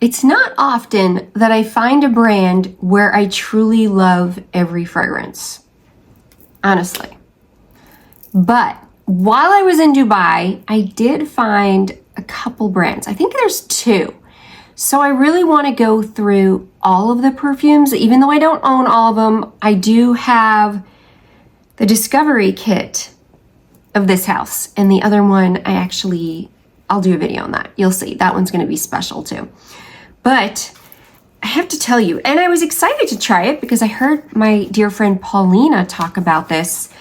It's not often that I find a brand where I truly love every fragrance, honestly. But while I was in Dubai, I did find a couple brands. I think there's 2. So I really want to go through all of the perfumes. Even though I don't own all of them, I do have the discovery kit of this house. And the other one, I'll do a video on that. You'll see, that one's going to be special too. But I have to tell you, and I was excited to try it because I heard my dear friend Paulina talk about this,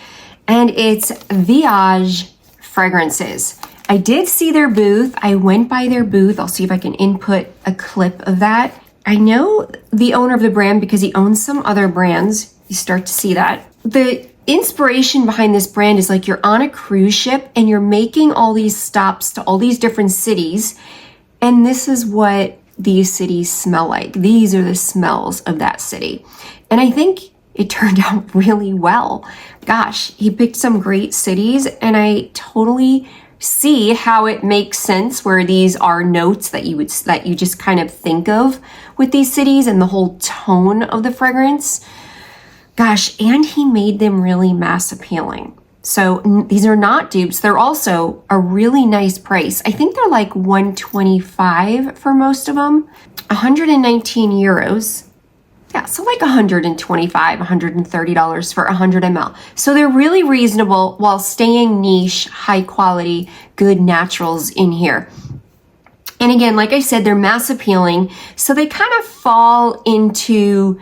and it's Viage Fragrances. I did see their booth. I went by their booth. I'll see if I can input a clip of that. I know the owner of the brand because he owns some other brands. You start to see that. The inspiration behind this brand is like you're on a cruise ship and you're making all these stops to all these different cities, and this is what these cities smell like. These are the smells of that city. And I think it turned out really well. Gosh, he picked some great cities, and I totally see how it makes sense where these are notes that you just kind of think of with these cities and the whole tone of the fragrance. Gosh, and he made them really mass appealing. So these are not dupes. They're also a really nice price. I think they're like 125 for most of them. 119 euros. Yeah, so like 125, $130 for 100 ml. So they're really reasonable while staying niche, high quality, good naturals in here. And again, like I said, they're mass appealing. So they kind of fall into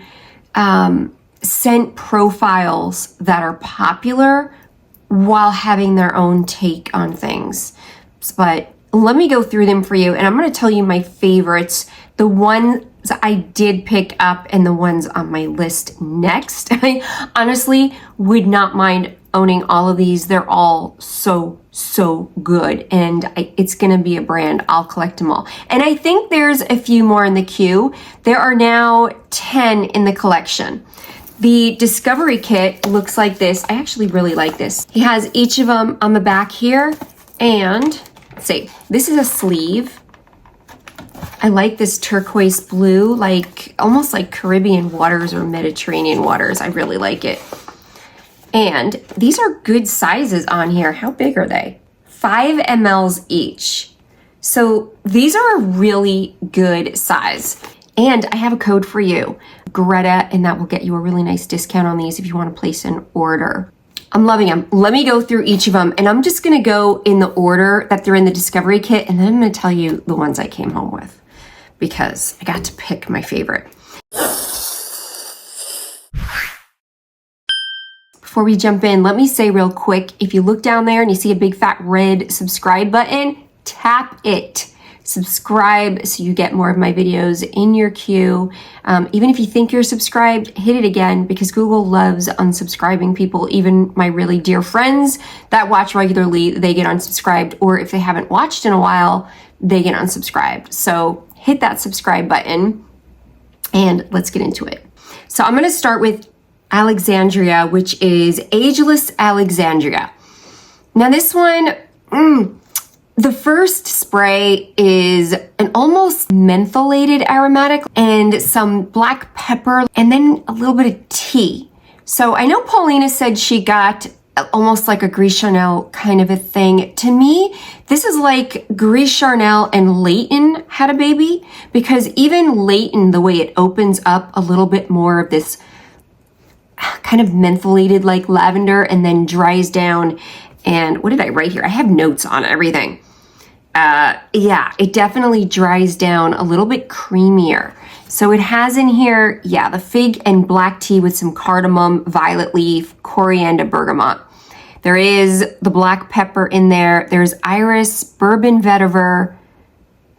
scent profiles that are popular while having their own take on things. But let me go through them for you, and I'm going to tell you my favorites, the ones I did pick up and the ones on my list next. I honestly would not mind owning all of these. They're all so good, and it's going to be a brand. I'll collect them all. And I think there's a few more in the queue. There are now 10 in the collection. The discovery kit looks like this. I actually really like this. He has each of them on the back here, and let's see, this is a sleeve. I like this turquoise blue, like almost like Caribbean waters or Mediterranean waters. I really like it. And these are good sizes on here. How big are they? 5 mLs each. So these are a really good size. And I have a code for you, Greta, and that will get you a really nice discount on these if you want to place an order. I'm loving them. Let me go through each of them, and I'm just going to go in the order that they're in the discovery kit, and then I'm going to tell you the ones I came home with because I got to pick my favorite. Before we jump in, let me say real quick, if you look down there and you see a big fat red subscribe button, tap it. Subscribe so you get more of my videos in your queue. Even if you think you're subscribed, hit it again because Google loves unsubscribing people. Even my really dear friends that watch regularly, they get unsubscribed, or if they haven't watched in a while, they get unsubscribed. So hit that subscribe button and let's get into it. So I'm going to start with Alexandria, which is Ageless Alexandria. Now this one, the first spray is an almost mentholated aromatic and some black pepper and then a little bit of tea. So I know Paulina said she got almost like a Gris Charnel kind of a thing. To me, this is like Gris Charnel and Leighton had a baby, because even Leighton, the way it opens up a little bit more of this kind of mentholated like lavender and then dries down. And what did I write here? I have notes on everything. Yeah, it definitely dries down a little bit creamier. So it has in here, yeah, the fig and black tea with some cardamom, violet leaf, coriander, bergamot. There is the black pepper in there. There's iris, bourbon vetiver,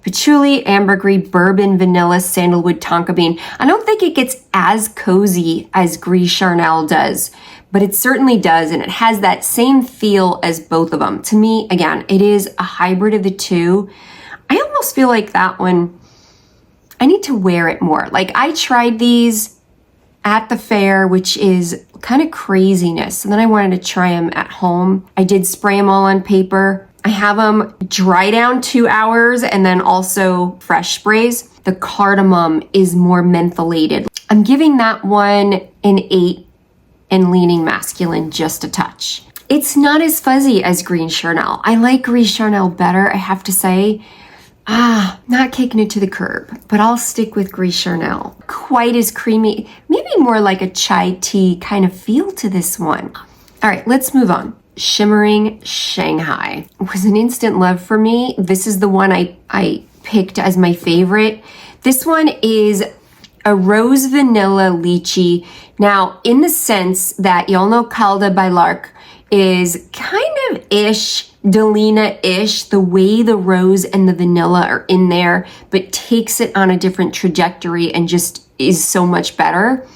patchouli, ambergris, bourbon, vanilla, sandalwood, tonka bean. I don't think it gets as cozy as Gris Charnel does, but it certainly does, and it has that same feel as both of them. To me, again, it is a hybrid of the two. I almost feel like that one, I need to wear it more. Like I tried these at the fair, which is kind of craziness, and then I wanted to try them at home. I did spray them all on paper. I have them dry down 2 hours and then also fresh sprays. The cardamom is more mentholated. I'm giving that one an 8 and leaning masculine just a touch. It's not as fuzzy as Green Charnel. I like Green Charnel better, I have to say. Not kicking it to the curb, but I'll stick with Green Charnel. Quite as creamy, maybe more like a chai tea kind of feel to this one. All right, let's move on. Shimmering Shanghai was an instant love for me. This is the one I picked as my favorite. This one is a rose vanilla lychee. Now, in the sense that y'all know Calda by Lark is kind of ish, Delina-ish, the way the rose and the vanilla are in there, but takes it on a different trajectory and just is so much better.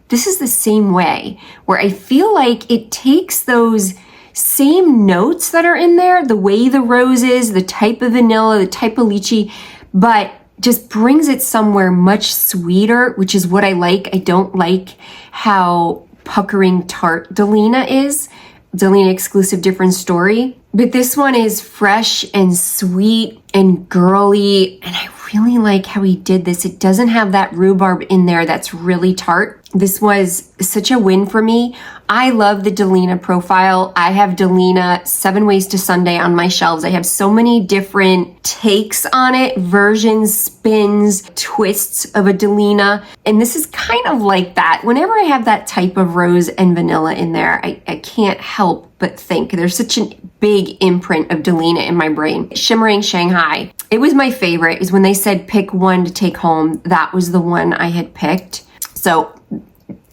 This is the same way, where I feel like it takes those same notes that are in there, the way the rose is, the type of vanilla, the type of lychee, but just brings it somewhere much sweeter, which is what I like. I don't like how puckering tart Delina is. Delina exclusive, different story. But this one is fresh and sweet and girly, and I really like how he did this. It doesn't have that rhubarb in there that's really tart. This was such a win for me. I love the Delina profile. I have Delina 7 Ways to Sunday on my shelves. I have so many different takes on it, versions, spins, twists of a Delina. And this is kind of like that. Whenever I have that type of rose and vanilla in there, I can't help but think. There's such a big imprint of Delina in my brain. Shimmering Shanghai. It was my favorite. Is when they said pick one to take home. That was the one I had picked. So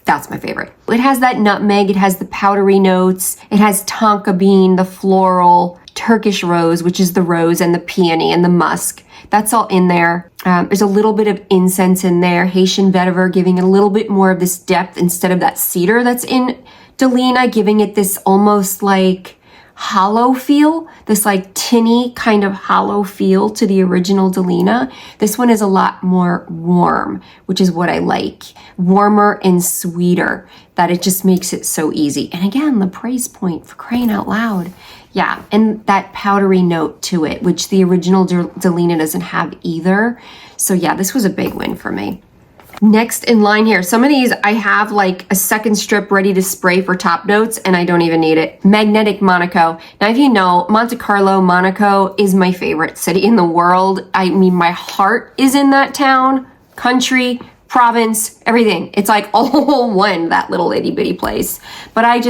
that's my favorite. It has that nutmeg, it has the powdery notes, it has tonka bean, the floral, Turkish rose, which is the rose, and the peony and the musk. That's all in there. There's a little bit of incense in there, Haitian vetiver, giving it a little bit more of this depth instead of that cedar that's in Delina, giving it this almost like hollow feel, this like tinny kind of hollow feel to the original Delina. This one is a lot more warm, which is what I like. Warmer and sweeter, that it just makes it so easy. And again, the price point, for crying out loud. Yeah, and that powdery note to it, which the original Delina doesn't have either. So yeah, this was a big win for me. Next in line here, some of these I have like a second strip ready to spray for top notes and I don't even need it. Magnetic Monaco. Now, if you know, Monte Carlo, Monaco is my favorite city in the world. I mean, my heart is in that town, country, province, everything. It's like all one, that little itty bitty place. But I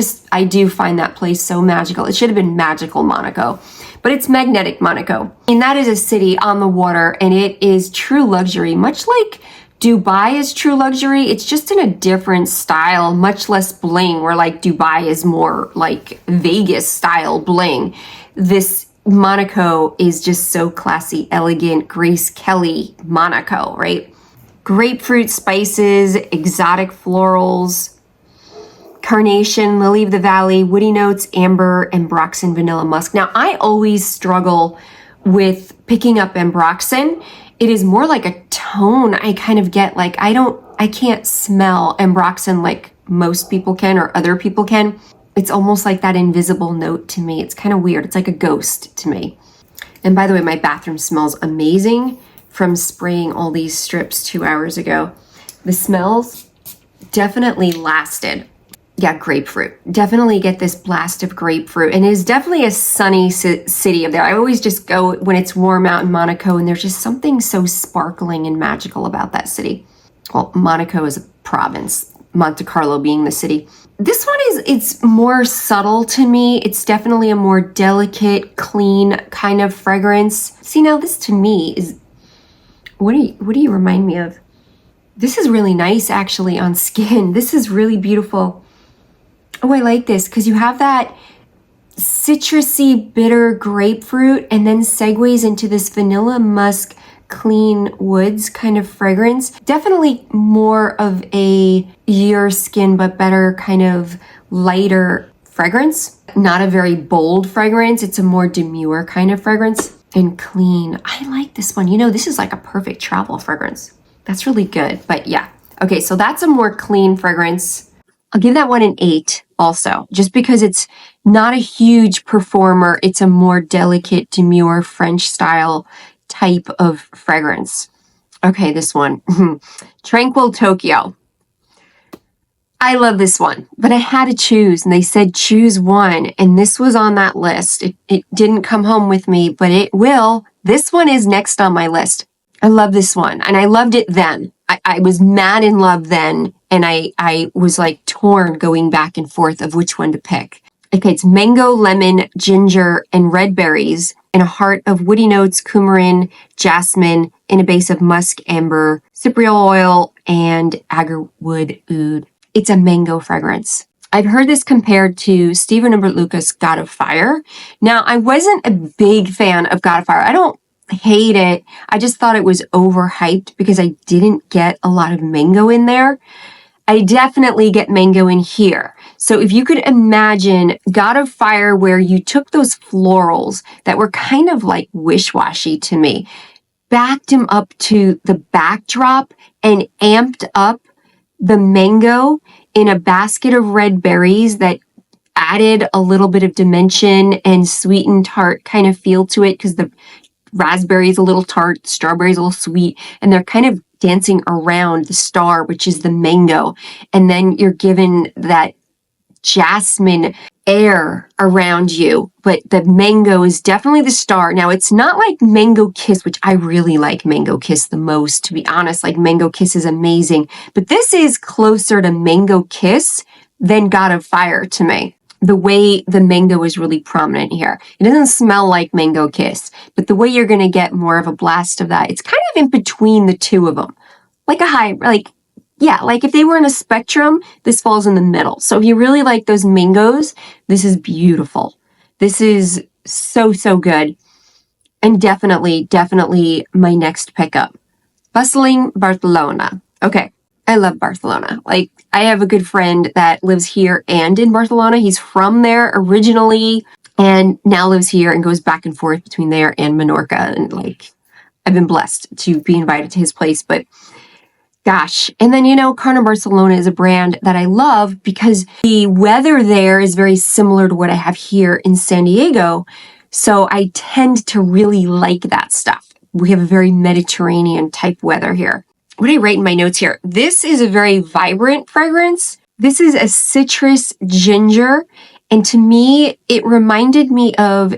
do find that place so magical. It should have been Magical Monaco, but it's Magnetic Monaco. And that is a city on the water and it is true luxury, much like Dubai is true luxury. It's just in a different style, much less bling, where like Dubai is more like Vegas style bling. This Monaco is just so classy, elegant, Grace Kelly Monaco, right? Grapefruit spices, exotic florals, carnation, lily of the valley, woody notes, amber, ambroxan, vanilla musk. Now, I always struggle with picking up ambroxan. It is more like a tone I kind of get, like I can't smell ambroxan like most people can or other people can. It's almost like that invisible note to me. It's kind of weird. It's like a ghost to me. And by the way, my bathroom smells amazing from spraying all these strips 2 hours ago. The smells definitely lasted. Yeah, grapefruit. Definitely get this blast of grapefruit. And it is definitely a sunny city up there. I always just go when it's warm out in Monaco, and there's just something so sparkling and magical about that city. Well, Monaco is a province, Monte Carlo being the city. This one it's more subtle to me. It's definitely a more delicate, clean kind of fragrance. See, now this to me is, what do you remind me of? This is really nice actually on skin. This is really beautiful. Oh, I like this because you have that citrusy, bitter grapefruit and then segues into this vanilla musk, clean woods kind of fragrance. Definitely more of a your skin, but better kind of lighter fragrance. Not a very bold fragrance. It's a more demure kind of fragrance and clean. I like this one. You know, this is like a perfect travel fragrance. That's really good. But yeah. Okay, so that's a more clean fragrance. I'll give that one an 8 also, just because it's not a huge performer. It's a more delicate, demure French style type of fragrance. Okay, this one. Tranquil Tokyo. I love this one, but I had to choose, and they said choose one, and this was on that list. It didn't come home with me, but it will. This one is next on my list. I love this one, and I loved it then. I was mad in love then, and I was like torn going back and forth of which one to pick. Okay, it's mango, lemon, ginger, and red berries in a heart of woody notes, coumarin, jasmine, in a base of musk, amber, cypriol oil, and agarwood oud. It's a mango fragrance. I've heard this compared to Stephen Luca's God of Fire. Now, I wasn't a big fan of God of Fire. I don't hate it. I just thought it was overhyped because I didn't get a lot of mango in there. I definitely get mango in here. So if you could imagine God of Fire where you took those florals that were kind of like wish-washy to me, backed them up to the backdrop and amped up the mango in a basket of red berries that added a little bit of dimension and sweet and tart kind of feel to it because the raspberry is a little tart, strawberry is a little sweet, and they're kind of dancing around the star, which is the mango. And then you're given that jasmine air around you, but the mango is definitely the star. Now, it's not like Mango Kiss, which I really like Mango Kiss the most, to be honest. Like, Mango Kiss is amazing, but this is closer to Mango Kiss than God of Fire to me. The way the mango is really prominent here. It doesn't smell like Mango Kiss, but the way you're going to get more of a blast of that, it's kind of in between the two of them. Like a high, like if they were in a spectrum, this falls in the middle. So if you really like those mangoes, this is beautiful. This is so, so good. And definitely my next pickup. Bustling Barcelona. Okay, I love Barcelona. Like, I have a good friend that lives here and in Barcelona. He's from there originally and now lives here and goes back and forth between there and Menorca. And like, I've been blessed to be invited to his place, but gosh. And then, Carner Barcelona is a brand that I love because the weather there is very similar to what I have here in San Diego. So I tend to really like that stuff. We have a very Mediterranean type weather here. What do I write in my notes here? This is a very vibrant fragrance. This is a citrus ginger. And to me, it reminded me of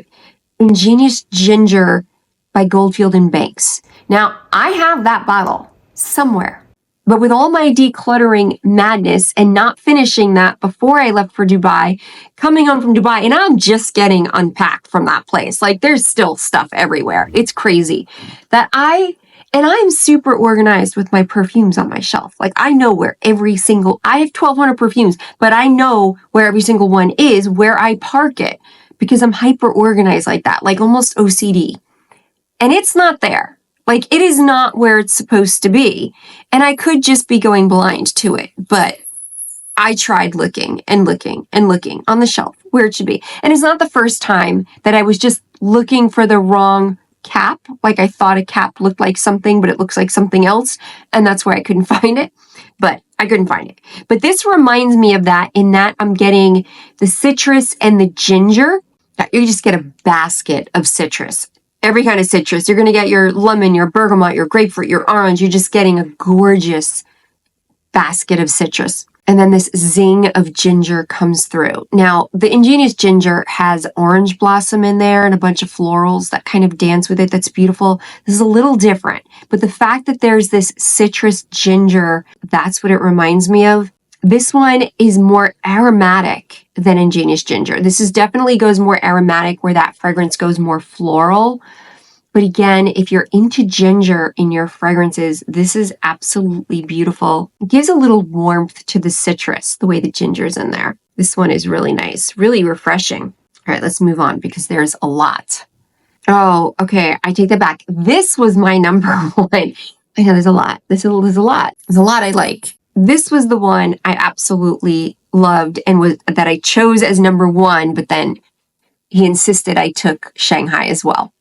Ingenious Ginger by Goldfield and Banks. Now, I have that bottle somewhere. But with all my decluttering madness and not finishing that before I left for Dubai, coming home from Dubai, and I'm just getting unpacked from that place. Like, there's still stuff everywhere. It's crazy that I'm super organized with my perfumes on my shelf. Like, I know where I have 1,200 perfumes, but I know where every single one is, where I park it, because I'm hyper organized like that, like almost OCD. And it's not there. Like, it is not where it's supposed to be. And I could just be going blind to it, but I tried looking and looking and looking on the shelf where it should be. And it's not the first time that I was just looking for the wrong cap. Like, I thought a cap looked like something, but it looks like something else. And that's why I couldn't find it. But I couldn't find it. But this reminds me of that in that I'm getting the citrus and the ginger. You just get a basket of citrus. Every kind of citrus. You're going to get your lemon, your bergamot, your grapefruit, your orange. You're just getting a gorgeous basket of citrus. And then this zing of ginger comes through. Now, the Ingenious Ginger has orange blossom in there and a bunch of florals that kind of dance with it. That's beautiful. This is a little different. But the fact that there's this citrus ginger, that's what it reminds me of. This one is more aromatic than Ingenious Ginger. This is definitely goes more aromatic where that fragrance goes more floral. But again, if you're into ginger in your fragrances, this is absolutely beautiful. It gives a little warmth to the citrus, the way the ginger's in there. This one is really nice, really refreshing. All right, let's move on because there's a lot. Oh, okay, I take that back. This was my number one. I know there's a lot. There's a lot. There's a lot I like. This was the one I absolutely loved and that I chose as number one, but then he insisted I took Shanghai as well.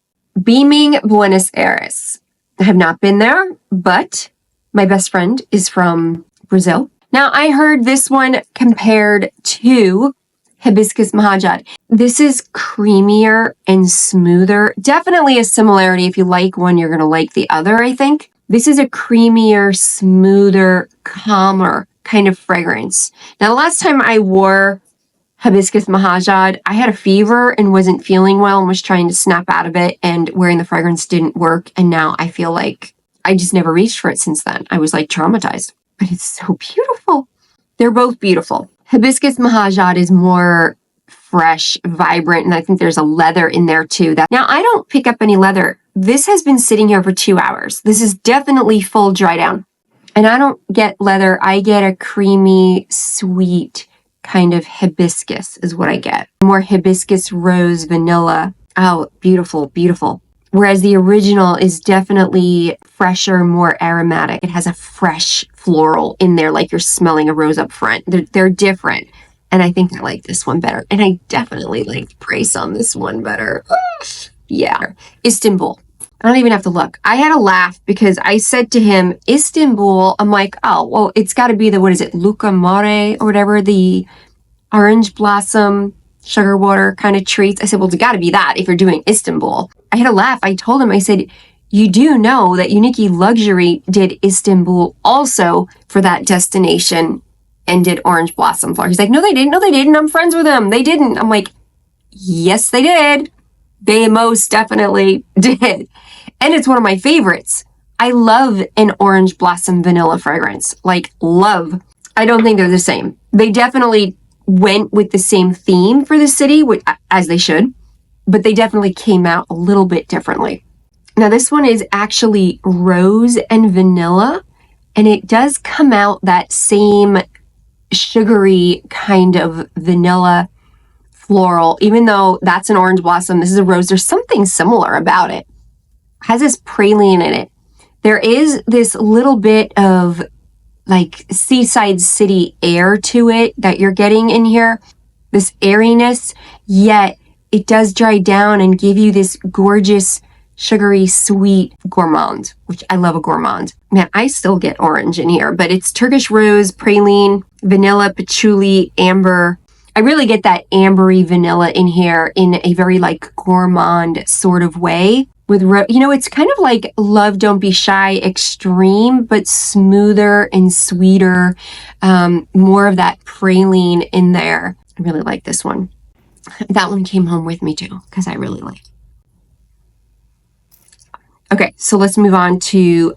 Beaming Buenos Aires. I have not been there, but my best friend is from Brazil. Now, I heard this one compared to Hibiscus Mahajad. This is creamier and smoother. Definitely a similarity. If you like one, you're going to like the other, I think. This is a creamier, smoother, calmer kind of fragrance. Now, the last time I wore Hibiscus Mahajad, I had a fever and wasn't feeling well and was trying to snap out of it, and wearing the fragrance didn't work. And now I feel like I just never reached for it since then. I was like traumatized, but it's so beautiful. They're both beautiful. Hibiscus Mahajad is more fresh, vibrant, and I think there's a leather in there too. Now, I don't pick up any leather. This has been sitting here for 2 hours. This is definitely full dry down. And I don't get leather. I get a creamy, sweet kind of hibiscus is what I get. More hibiscus, rose, vanilla. Oh, beautiful, beautiful. Whereas the original is definitely fresher, more aromatic. It has a fresh floral in there, like you're smelling a rose up front. They're different. And I think I like this one better. And I definitely like the price on this one better. Yeah. Istanbul. I don't even have to look. I had a laugh because I said to him, Istanbul, I'm like, oh, well, it's got to be the, what is it, Luca Mare or whatever, the orange blossom, sugar water kind of treats. I said, well, it's got to be that if you're doing Istanbul. I had a laugh. I told him, I said, you do know that Unique Luxury did Istanbul also for that destination and did orange blossom flower. He's like, no, they didn't. No, they didn't. I'm friends with them. They didn't. I'm like, yes, they did. They most definitely did. And it's one of my favorites. I love an orange blossom vanilla fragrance. Like, love. I don't think they're the same. They definitely went with the same theme for the city, as they should, but they definitely came out a little bit differently. Now, this one is actually rose and vanilla, and it does come out that same sugary kind of vanilla floral, even though that's an orange blossom, this is a rose. There's something similar about it. Has this praline in it. There is this little bit of like seaside city air to it that you're getting in here, this airiness, yet it does dry down and give you this gorgeous, sugary, sweet gourmand, which I love a gourmand. Man, I still get orange in here, but it's Turkish rose, praline, vanilla, patchouli, amber. I really get that ambery vanilla in here in a very like gourmand sort of way. With, it's kind of like Love Don't Be Shy extreme, but smoother and sweeter, more of that praline in there. I really like this one. That one came home with me too, because I really like it. Okay, so let's move on to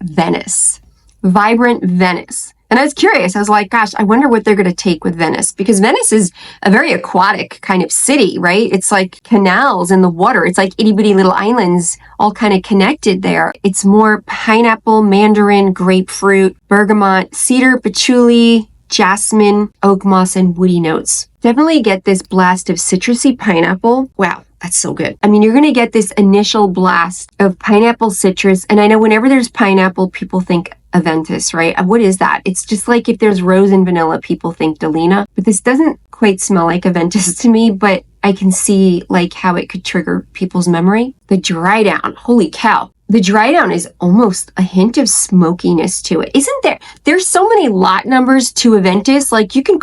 Venice. Vibrant Venice. And I was curious. I was like, gosh, I wonder what they're going to take with Venice, because Venice is a very aquatic kind of city, right? It's like canals in the water. It's like itty bitty little islands all kind of connected there. It's more pineapple, mandarin, grapefruit, bergamot, cedar, patchouli, jasmine, oak moss, and woody notes. Definitely get this blast of citrusy pineapple. Wow. That's so good. I mean, you're going to get this initial blast of pineapple citrus. And I know whenever there's pineapple, people think Aventus, right? What is that? It's just like if there's rose and vanilla, people think Delina. But this doesn't quite smell like Aventus to me, but I can see like how it could trigger people's memory. The dry down, holy cow. The dry down is almost a hint of smokiness to it. Isn't there? There's so many lot numbers to Aventus. Like you could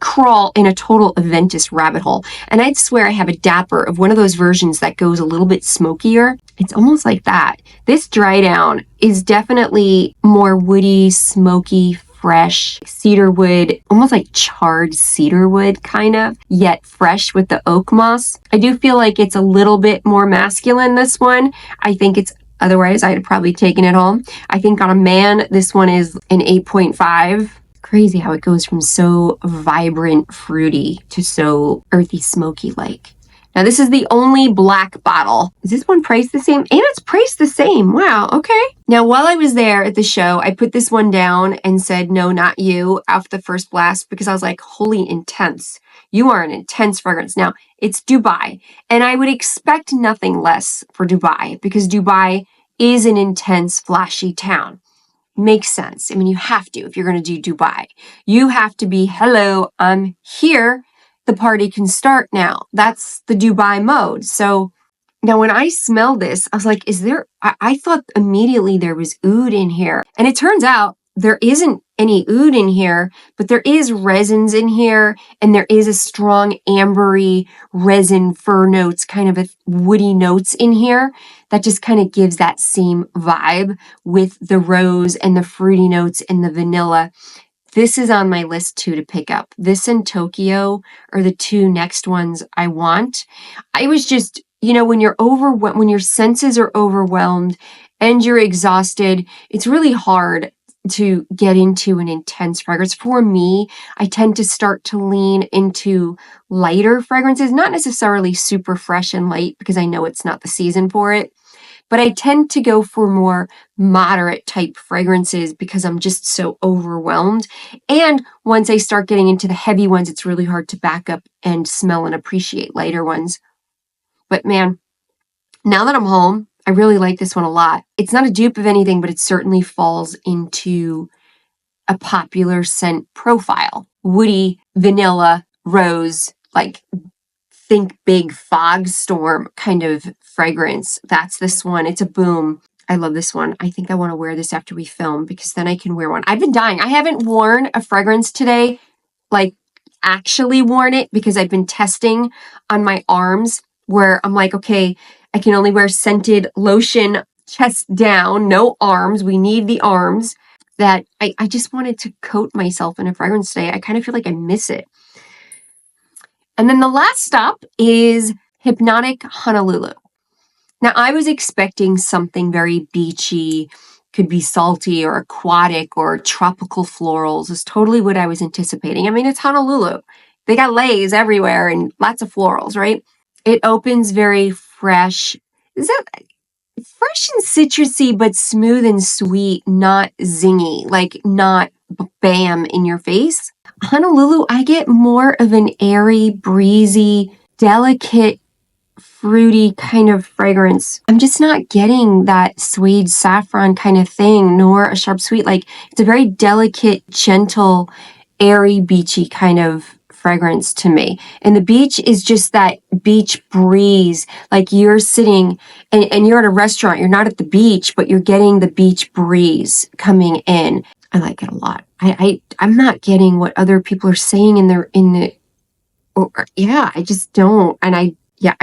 crawl in a total Aventus rabbit hole. And I'd swear I have a dapper of one of those versions that goes a little bit smokier. It's almost like that. This dry down is definitely more woody, smoky, fresh cedarwood, almost like charred cedarwood kind of, yet fresh with the oak moss. I do feel like it's a little bit more masculine, this one. I think it's otherwise, I'd have probably taken it home. I think on a man, this one is an 8.5. Crazy how it goes from so vibrant, fruity to so earthy, smoky-like. Now, this is the only black bottle. Is this one priced the same? And it's priced the same. Wow, okay. Now, while I was there at the show, I put this one down and said, no, not you, after the first blast, because I was like, holy intense. You are an intense fragrance. Now, it's Dubai, and I would expect nothing less for Dubai, because Dubai is an intense, flashy town. Makes sense. I mean, you have to, if you're going to do Dubai. You have to be, hello, I'm here. The party can start now. That's the Dubai mode. So now when I smelled this, I was like, I thought immediately there was oud in here. And it turns out there isn't any oud in here, but there is resins in here, and there is a strong ambery resin fir notes, kind of a woody notes in here that just kind of gives that same vibe with the rose and the fruity notes and the vanilla. This is on my list too to pick up. This and Tokyo are the two next ones I want. I was just, when you're overwhelmed, when your senses are overwhelmed and you're exhausted, it's really hard to get into an intense fragrance. For me, I tend to start to lean into lighter fragrances, not necessarily super fresh and light because I know it's not the season for it. But I tend to go for more moderate type fragrances because I'm just so overwhelmed. And once I start getting into the heavy ones, it's really hard to back up and smell and appreciate lighter ones. But man, now that I'm home, I really like this one a lot. It's not a dupe of anything, but it certainly falls into a popular scent profile. Woody, vanilla, rose, like think big fog storm kind of fragrance. That's this one. It's a boom. I love this one. I think I want to wear this after we film because then I can wear one. I've been dying. I haven't worn a fragrance today, like actually worn it, because I've been testing on my arms where I'm like, okay, I can only wear scented lotion chest down, no arms. We need the arms. That I just wanted to coat myself in a fragrance today. I kind of feel like I miss it. And then the last stop is Hypnotic Honolulu. Now, I was expecting something very beachy, could be salty or aquatic or tropical florals. Is totally what I was anticipating. I mean, it's Honolulu. They got leis everywhere and lots of florals, right? It opens very fresh. Is that fresh and citrusy, but smooth and sweet, not zingy, like not bam in your face. Honolulu, I get more of an airy, breezy, delicate, fruity kind of fragrance. I'm just not getting that suede saffron kind of thing, nor a sharp sweet. Like, it's a very delicate, gentle, airy, beachy kind of fragrance to me. And the beach is just that beach breeze. Like you're sitting and you're at a restaurant. You're not at the beach, but you're getting the beach breeze coming in. I like it a lot. I'm not getting what other people are saying I just don't. And I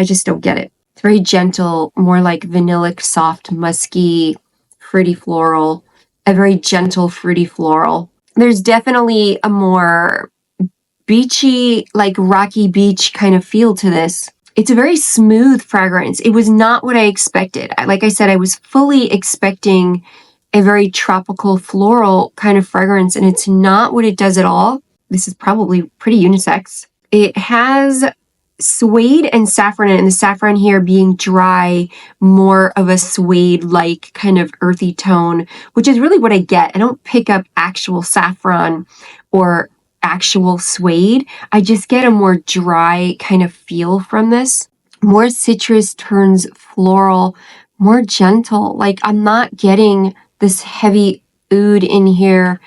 just don't get it. It's very gentle, more like vanillic, soft, musky, fruity floral, a very gentle fruity floral. There's definitely a more beachy, like rocky beach kind of feel to this. It's a very smooth fragrance. It was not what I expected. Like I said, I was fully expecting a very tropical floral kind of fragrance, and it's not what it does at all. This is probably pretty unisex. It has suede and saffron in it, and the saffron here being dry, more of a suede-like kind of earthy tone, which is really what I get. I don't pick up actual saffron or actual suede. I just get a more dry kind of feel from this. More citrus turns floral, more gentle. Like I'm not getting this heavy oud in here.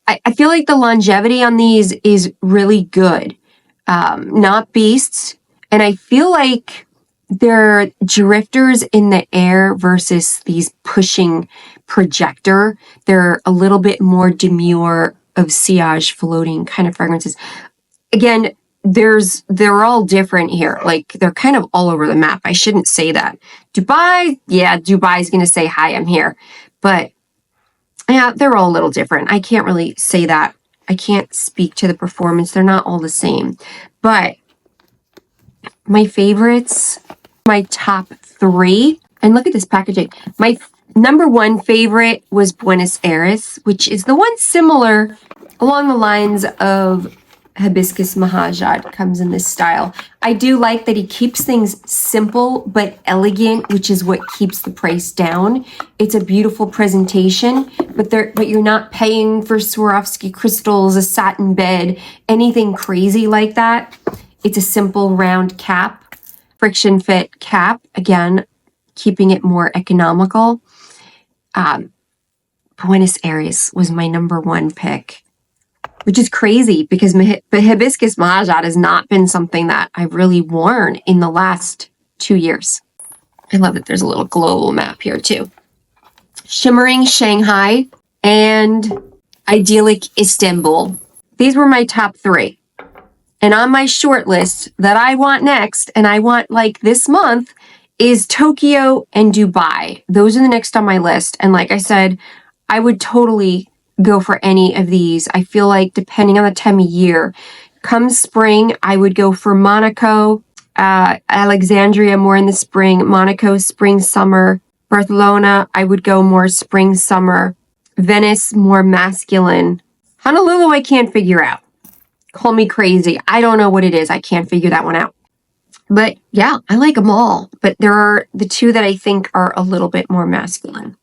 I feel like the longevity on these is really good. Not beasts. And I feel like they're drifters in the air versus these pushing projector. They're a little bit more demure of sillage floating kind of fragrances. Again, they're all different here. Like they're kind of all over the map. I shouldn't say that. Dubai, yeah, Dubai's going to say, hi, I'm here. But yeah, they're all a little different. I can't really say that. I can't speak to the performance. They're not all the same. But my favorites, my top 3, and look at this packaging. My number 1 favorite was Buenos Aires, which is the one similar along the lines of Hibiscus Mahajad, comes in this style. I do like that he keeps things simple but elegant, which is what keeps the price down. It's a beautiful presentation, but you're not paying for Swarovski crystals, a satin bed, anything crazy like that. It's a simple round cap, friction fit cap, again, keeping it more economical. Buenos Aires was my number 1 pick, which is crazy because Hibiscus Mahajad has not been something that I've really worn in the last 2 years. I love that there's a little global map here too. Shimmering Shanghai and Idyllic Istanbul. These were my top 3. And on my short list that I want next, and I want like this month, is Tokyo and Dubai. Those are the next on my list. And like I said, I would totally go for any of these. I feel like depending on the time of year, come spring, I would go for Monaco, Alexandria more in the spring, Monaco spring, summer, Barcelona, I would go more spring, summer, Venice, more masculine. Honolulu, I can't figure out. Call me crazy. I don't know what it is. I can't figure that one out. But yeah, I like them all. But there are the 2 that I think are a little bit more masculine.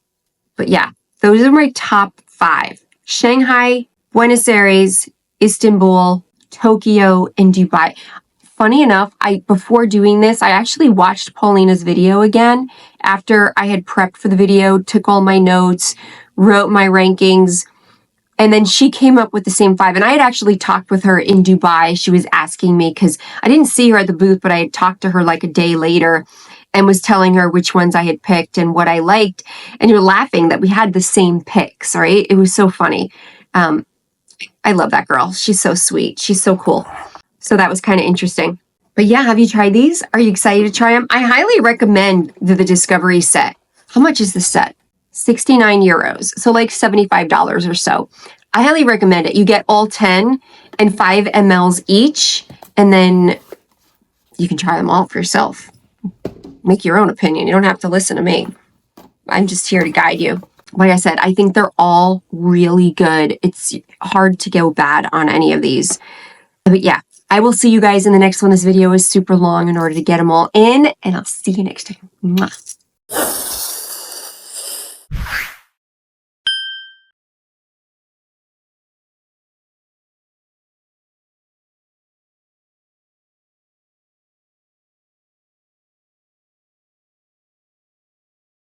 But yeah, those are my top 5. Shanghai, Buenos Aires, Istanbul, Tokyo, and Dubai. Funny enough, before doing this, I actually watched Paulina's video again after I had prepped for the video, took all my notes, wrote my rankings, and then she came up with the same 5. And I had actually talked with her in Dubai. She was asking me, because I didn't see her at the booth, but I had talked to her like a day later and was telling her which ones I had picked and what I liked. And you're laughing that we had the same picks, right? It was so funny. I love that girl. She's so sweet. She's so cool. So that was kind of interesting. But yeah, have you tried these? Are you excited to try them? I highly recommend the Discovery set. How much is the set? 69 euros. So like $75 or so. I highly recommend it. You get all 10 and 5 mLs each. And then you can try them all for yourself. Make your own opinion. You don't have to listen to me. I'm just here to guide you. Like I said, I think they're all really good. It's hard to go bad on any of these. But yeah, I will see you guys in the next one. This video is super long in order to get them all in, and I'll see you next time. Mwah.